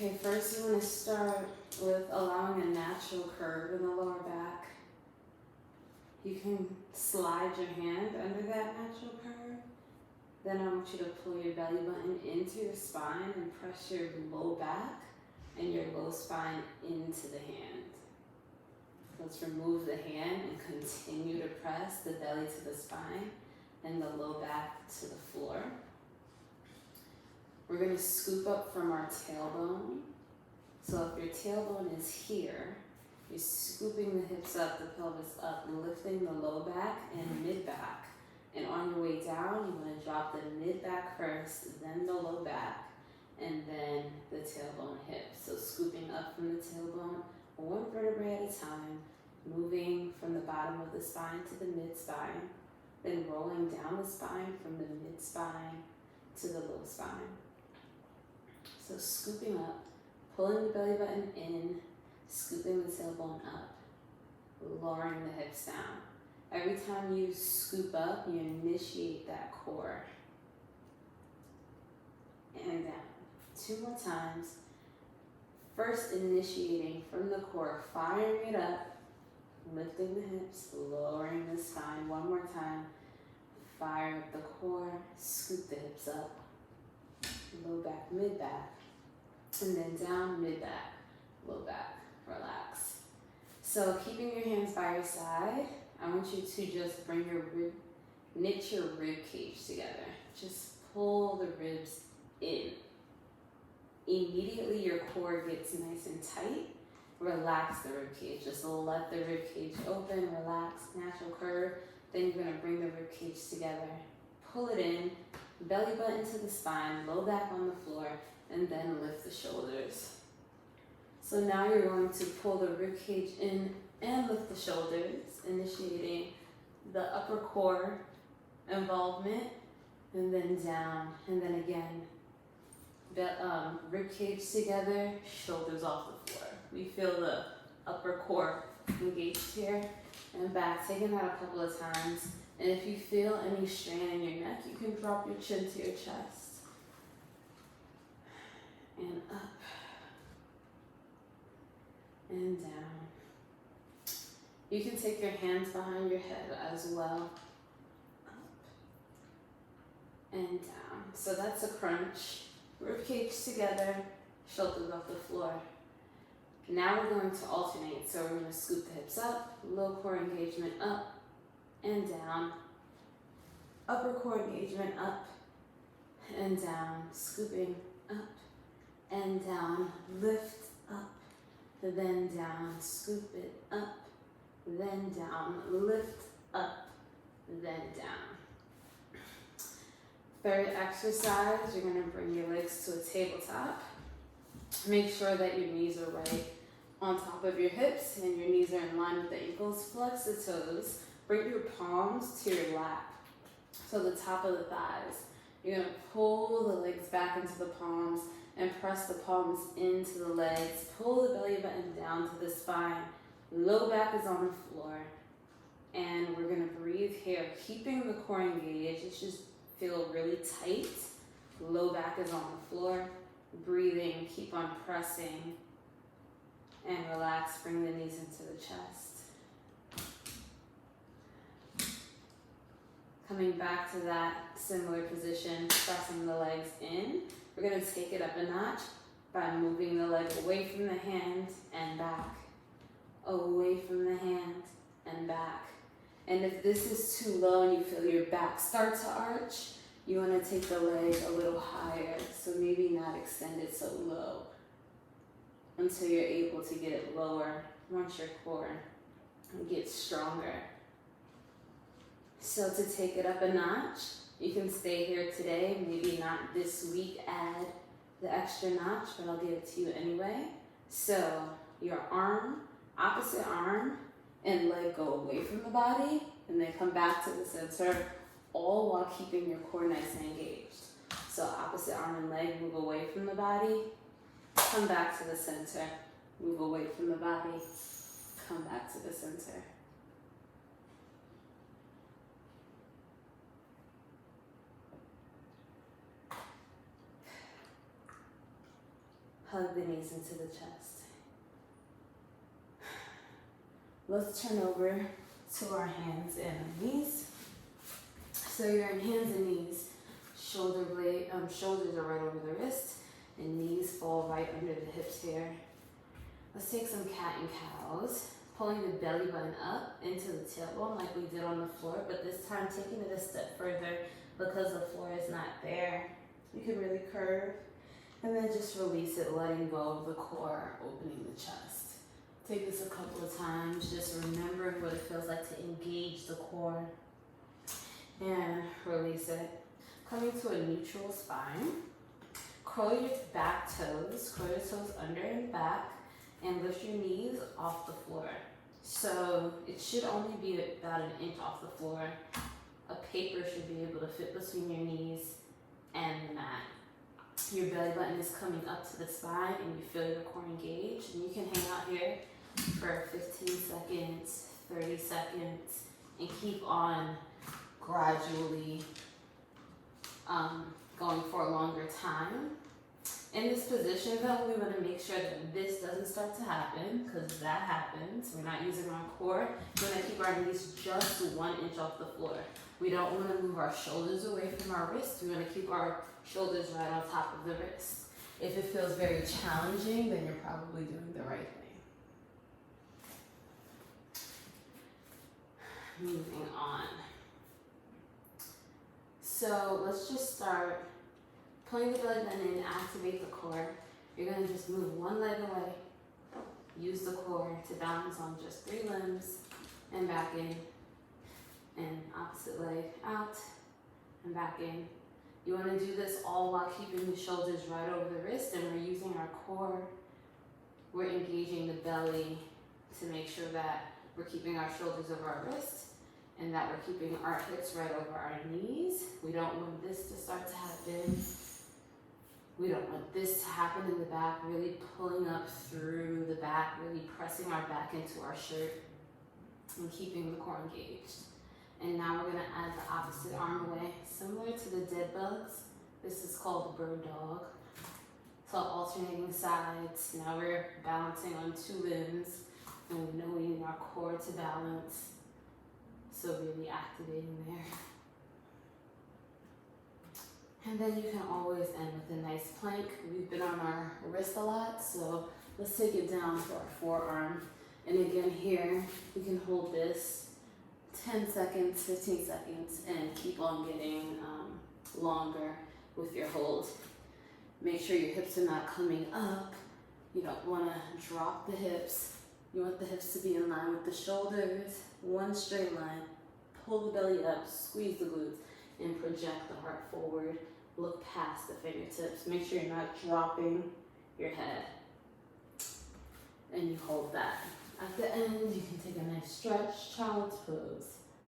Okay, first you want to start with allowing a natural curve in the lower back. You can slide your hand under that natural curve. Then I want you to pull your belly button into your spine and press your low back and your low spine into the hand. Let's remove the hand and continue to press the belly to the spine and the low back to the floor. We're going to scoop up from our tailbone. So if your tailbone is here, you're scooping the hips up, the pelvis up, and lifting the low back and mid back. And on your way down, you want to drop the mid back first, then the low back, and then the tailbone hip. So scooping up from the tailbone, one vertebrae at a time, moving from the bottom of the spine to the mid spine, then rolling down the spine from the mid spine to the low spine. So scooping up, pulling the belly button in, scooping the tailbone up, lowering the hips down. Every time you scoop up, you initiate that core. And down. 2 more times. First initiating from the core, firing it up, lifting the hips, lowering the spine. 1 more time. Fire up the core, scoop the hips up, low back, mid back, and then down, mid back, low back, relax. So keeping your hands by your side, I want you to just bring knit your rib cage together. Just pull the ribs in. Immediately your core gets nice and tight. Relax the rib cage. Just let the rib cage open, relax, natural curve. Then you're gonna bring the rib cage together. Pull it in, belly button to the spine, low back on the floor, and then lift the shoulders. So now you're going to pull the rib cage in and lift the shoulders, initiating the upper core involvement, and then down, and then again, rib cage together, shoulders off the floor. We feel the upper core engaged here, and back, taking that a couple of times. And if you feel any strain in your neck, you can drop your chin to your chest. And up. And down. You can take your hands behind your head as well. Up. And down. So that's a crunch. Rib cage together, shoulders off the floor. Now we're going to alternate. So we're going to scoop the hips up, low core engagement up and down. Upper core engagement up and down. Scooping up and down. Lift up, then down. Scoop it up, then down. Lift up, then down. Third exercise, you're going to bring your legs to a tabletop. Make sure that your knees are right on top of your hips and your knees are in line with the ankles. Flex the toes. Bring your palms to your lap, so the top of the thighs. You're going to pull the legs back into the palms and press the palms into the legs. Pull the belly button down to the spine. Low back is on the floor. And we're going to breathe here, keeping the core engaged. It should feel really tight. Low back is on the floor. Breathing, keep on pressing. And relax, bring the knees into the chest. Coming back to that similar position, pressing the legs in. We're going to take it up a notch by moving the leg away from the hand and back. Away from the hand and back. And if this is too low and you feel your back start to arch, you want to take the leg a little higher. So maybe not extend it so low until you're able to get it lower once your core gets stronger. So to take it up a notch, you can stay here today, maybe not this week, add the extra notch, but I'll give it to you anyway. So your arm, opposite arm, and leg go away from the body, and then come back to the center, all while keeping your core nice and engaged. So opposite arm and leg move away from the body, come back to the center, move away from the body, come back to the center. hug the knees into the chest. Let's turn over to our hands and knees. So you're in hands and knees. Shoulders are right over the wrist, and knees fall right under the hips here. Let's take some cat and cows, pulling the belly button up into the tailbone like we did on the floor, but this time taking it a step further because the floor is not there. You can really curve, and then just release it, letting go of the core, opening the chest. Take this a couple of times, just remembering what it feels like to engage the core, and release it. Coming to a neutral spine, curl your back toes, curl your toes under and back, and lift your knees off the floor. So it should only be about an inch off the floor. A paper should be able to fit between your knees and the mat. Your belly button is coming up to the spine and you feel your core engaged. And you can hang out here for 15 seconds, 30 seconds, and keep on gradually going for a longer time. In this position though, we want to make sure that this doesn't start to happen, because that happens. We're not using our core. We want to keep our knees just 1 inch off the floor. We don't want to move our shoulders away from our wrists. We want to keep our shoulders right on top of the wrist. If it feels very challenging, then you're probably doing the right thing. Moving on. So let's just start pulling the belly button in, activate the core. You're going to just move one leg away. Use the core to balance on just 3 limbs and back in. And opposite leg out and back in. You want to do this all while keeping the shoulders right over the wrist, and we're using our core. We're engaging the belly to make sure that we're keeping our shoulders over our wrist and that we're keeping our hips right over our knees. We don't want this to start to happen. We don't want this to happen in the back, really pulling up through the back, really pressing our back into our shirt and keeping the core engaged. And now we're going to add the opposite arm away, similar to the dead bugs. This is called the bird dog. So alternating sides. Now we're balancing on 2 limbs, and we know we need our core to balance. So really activating there. And then you can always end with a nice plank. We've been on our wrist a lot, so let's take it down to our forearm. And again here, we can hold this 10 seconds, 15 seconds, and keep on getting longer with your hold. Make sure your hips are not coming up. You don't want to drop the hips. You want the hips to be in line with the shoulders, one straight line. Pull the belly up, squeeze the glutes, and project the heart forward. Look past the fingertips. Make sure you're not dropping your head. And you hold that. At the end, you can take a nice stretch, child's pose.